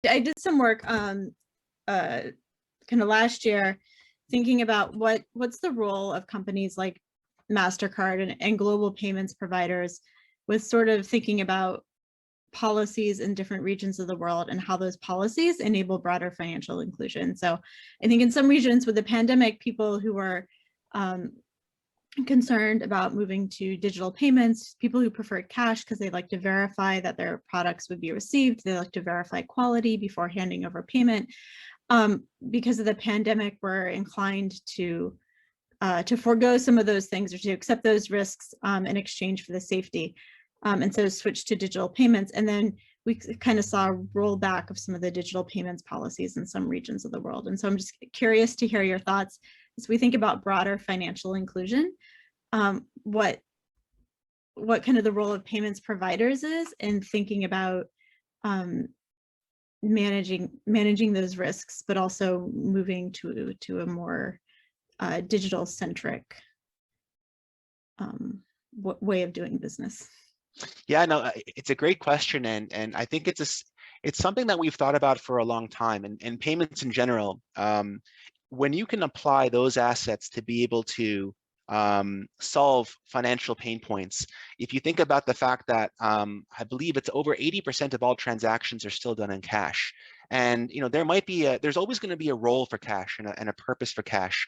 I did some work kind of last year thinking about what's the role of companies like Mastercard and global payments providers with sort of thinking about policies in different regions of the world and how those policies enable broader financial inclusion. So I think in some regions with the pandemic, people who were concerned about moving to digital payments, people who preferred cash because they like to verify that their products would be received, they like to verify quality before handing over payment. Because of the pandemic, we're inclined to forego some of those things or to accept those risks in exchange for the safety. And so switch to digital payments. And then we kind of saw a rollback of some of the digital payments policies in some regions of the world. And so I'm just curious to hear your thoughts as we think about broader financial inclusion, what kind of the role of payments providers is in thinking about managing those risks, but also moving to a more digital centric way of doing business. Yeah, no, it's a great question, and I think it's something that we've thought about for a long time, and payments in general. When you can apply those assets to be able to solve financial pain points, if you think about the fact that I believe it's over 80% of all transactions are still done in cash, and there's always going to be a role for cash and a purpose for cash.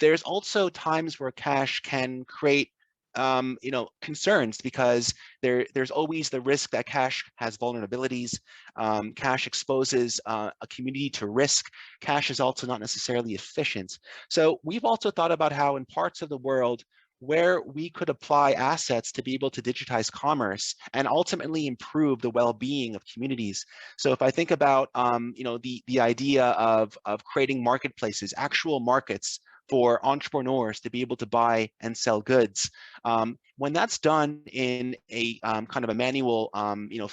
There's also times where cash can create concerns because there's always the risk that cash has vulnerabilities. Cash exposes a community to risk. Cash is also not necessarily efficient. So we've also thought about how in parts of the world where we could apply assets to be able to digitize commerce and ultimately improve the well-being of communities. So if I think about the idea of creating marketplaces, actual markets for entrepreneurs to be able to buy and sell goods. When that's done in a kind of a manual,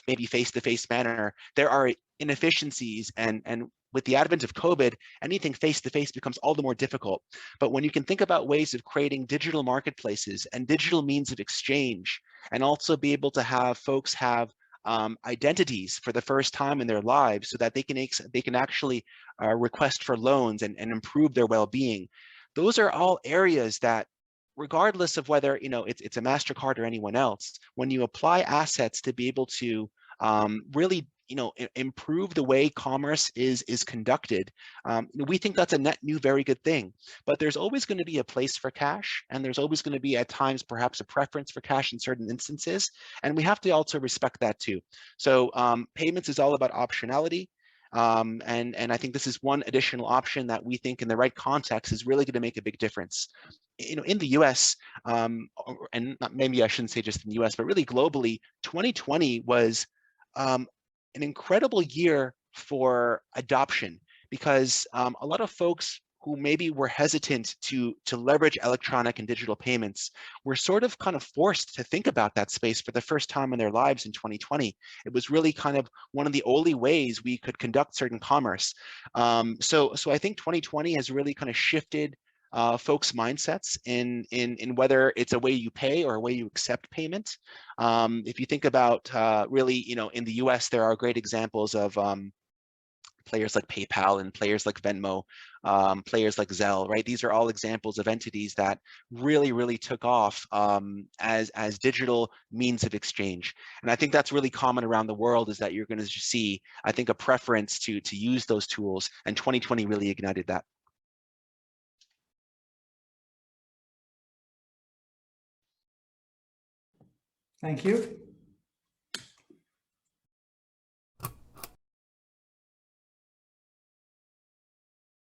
maybe face-to-face manner, there are inefficiencies, and with the advent of COVID, anything face-to-face becomes all the more difficult. But when you can think about ways of creating digital marketplaces and digital means of exchange, and also be able to have folks have identities for the first time in their lives so that they can actually request for loans and improve their well-being. Those are all areas that, regardless of whether it's a Mastercard or anyone else, when you apply assets to be able to really improve the way commerce is conducted, we think that's a net new very good thing. But there's always going to be a place for cash, and there's always going to be at times perhaps a preference for cash in certain instances, and we have to also respect that too. So payments is all about optionality. And I think this is one additional option that we think in the right context is really going to make a big difference. In the US, and maybe I shouldn't say just in the US, but really globally, 2020 was an incredible year for adoption because a lot of folks who maybe were hesitant to leverage electronic and digital payments were sort of kind of forced to think about that space for the first time in their lives in 2020. It was really kind of one of the only ways we could conduct certain commerce. So I think 2020 has really kind of shifted folks' mindsets in whether it's a way you pay or a way you accept payment. If you think about really, in the US, there are great examples of players like PayPal and players like Venmo, players like Zelle, right? These are all examples of entities that really, really took off as digital means of exchange. And I think that's really common around the world, is that you're going to see, I think, a preference to use those tools, and 2020 really ignited that. Thank you.